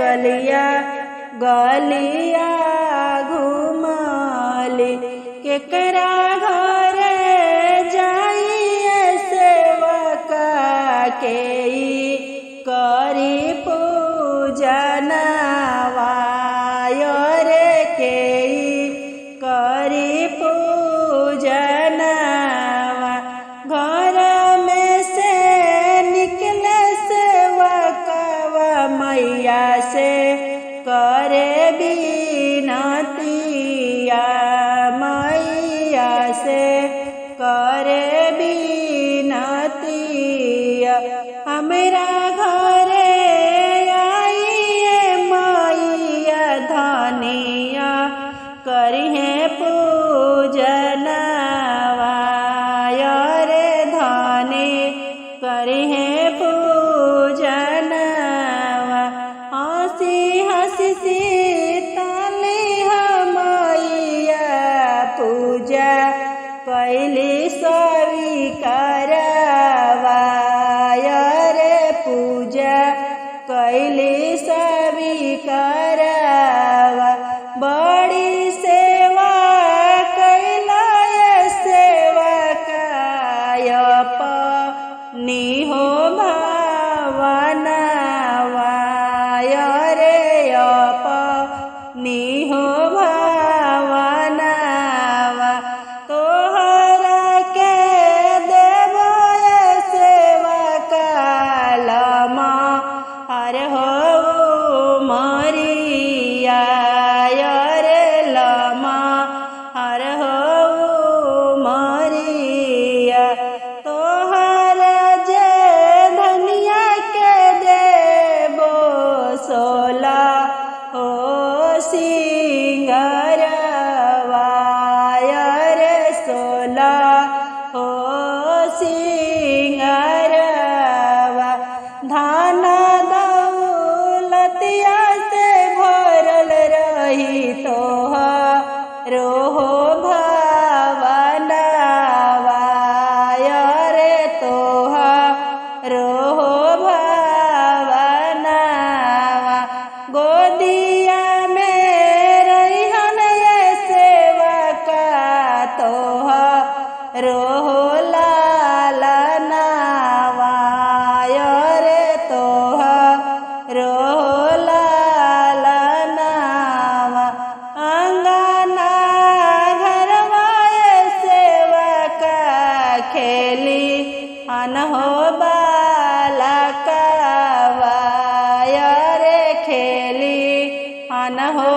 गलिया गलिया घुमाली केकरा घर जाइए सेवका के करी पूजनवा रे के करी पूजनवा घर में से निकले सेवकवा मैया से करे बिनतिया मैया से करे बिनतिया हमरा घरे आइए मैया धनिया करिहे पूजनवा रे धनी करिहे पूजनवा हंसी हंसी सीतली मैया पूजा कैली स्वीकारवा रे पूजा कैली स्वीकारवा बड़ी सेवा कैला सेवकाय निहो भावनवा रे निहो भावनवा तोहरा के देव सेवकालमा हर हो मरिया रे लमा हर हो मरिया तोहर जे धनिया के देबो सोला हो सिंगरवा रे सोला हो सिंगरवा धान दौलतिया से भरल रही तोहरो भावनवा रे तोहरो भावनवा गोदिया में रहिहन सेवका तोहरो लालनवा रे तोहरो लालनवा अंगना घरवा सेवका खेली अनहो बालकवा रे खेली अनहो